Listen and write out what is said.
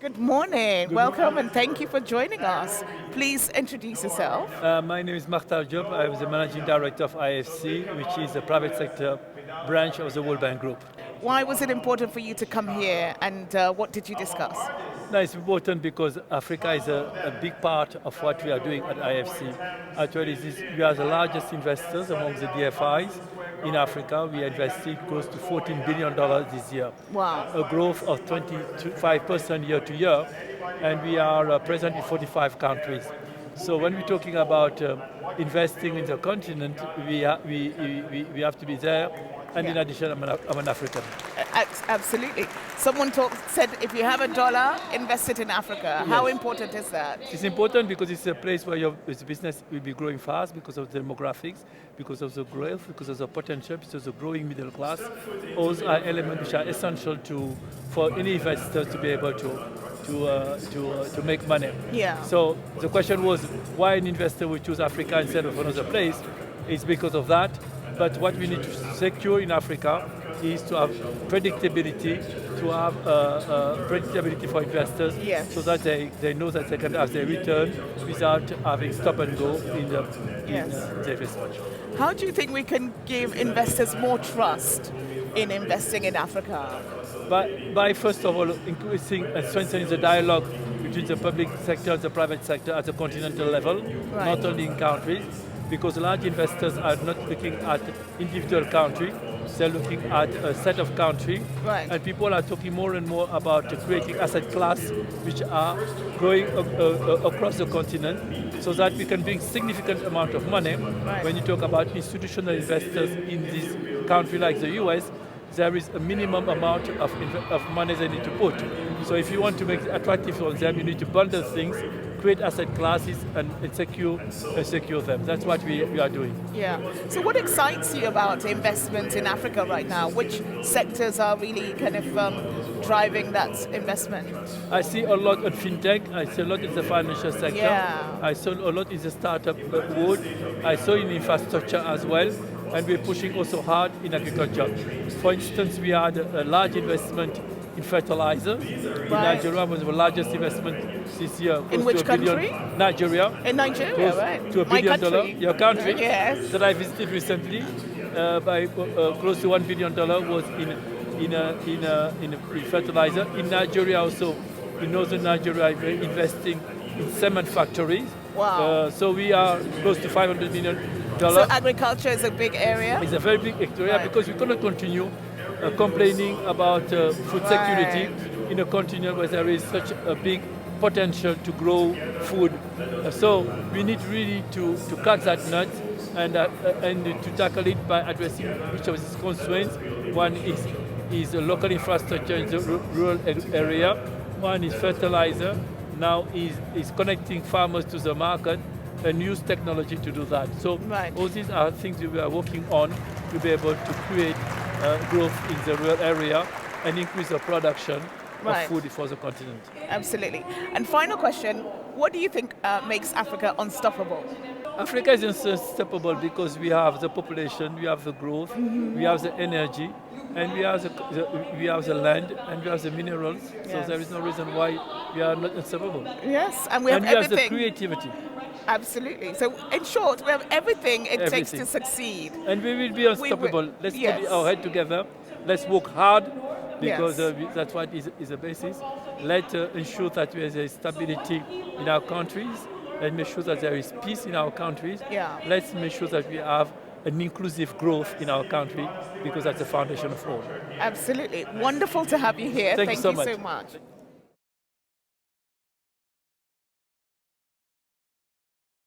Good morning. Welcome and thank you for joining us. Please introduce yourself. My name is Makhtar Diop. I am the Managing Director of IFC, which is a private sector branch of the World Bank Group. Why was it important for you to come here and what did you discuss? No, it's important because Africa is a big part of what we are doing at IFC. Actually, we are the largest investors among the DFIs in Africa. We invested close to $14 billion this year. Wow. A growth of 25% year to year, and we are present in 45 countries. So when we're talking about investing in the continent, we have to be there. And in addition, I'm an African. Absolutely. Someone said if you have $1, invest it in Africa. Yes. How important is that? It's important because it's a place where your business will be growing fast because of the demographics, because of the growth, because of the potential, because of the growing middle class. Those are elements which are essential for any investor to be able to make money. Yeah. So the question was, why an investor would choose Africa instead of another place? It's because of that. But what we need to secure in Africa is to have predictability, for investors, yes, so that they know that they can have their return without having stop and go in the investment. How do you think we can give investors more trust in investing in Africa? By first of all, increasing and strengthening the dialogue between the public sector and the private sector at the continental level, right, not only in countries, because large investors are not looking at individual country, they're looking at a set of country, right, and people are talking more and more about creating asset class which are growing across the continent, so that we can bring significant amount of money. Right. When you talk about institutional investors in this country like the US, there is a minimum amount of money they need to put. So if you want to make it attractive for them, you need to bundle things, create asset classes and secure them. That's what we are doing. Yeah. So what excites you about investment in Africa right now? Which sectors are really kind of driving that investment? I see a lot in fintech. I see a lot in the financial sector. Yeah. I saw a lot in the startup world. I saw in infrastructure as well. And we're pushing also hard in agriculture. For instance, we had a large investment in fertilizer. Right. In Nigeria was the largest investment this year. In which country? Nigeria. In Nigeria, close right. to $1 billion. Country. Your country. Yes. That I visited recently. By close to $1 billion was in fertilizer. In Nigeria also, in northern Nigeria, we're investing in cement factories. Wow. So we are close to $500 million. So agriculture is a big area? It's a very big area, right, because we cannot continue complaining about food security in a continent where there is such a big potential to grow food. So we need really to cut that nut and to tackle it by addressing each of these constraints. One is local infrastructure in the rural area. One is fertilizer. Now is connecting farmers to the market and use technology to do that. So right, all these are things we are working on to be able to create growth in the rural area and increase the production of food for the continent. Absolutely. And final question, what do you think makes Africa unstoppable? Africa is unstoppable because we have the population, we have the growth, we have the energy, and we have the land, and we have the minerals. Yes. So there is no reason why we are not unstoppable. Yes, and we have everything. We have the creativity. Absolutely. So in short, we have everything it takes to succeed. And we will be unstoppable. Let's put our head together. Let's work hard because that's what is the basis. Let's ensure that there is stability in our countries and make sure that there is peace in our countries. Yeah. Let's make sure that we have an inclusive growth in our country because that's the foundation of all. Absolutely. Wonderful to have you here. Thank you so much. much.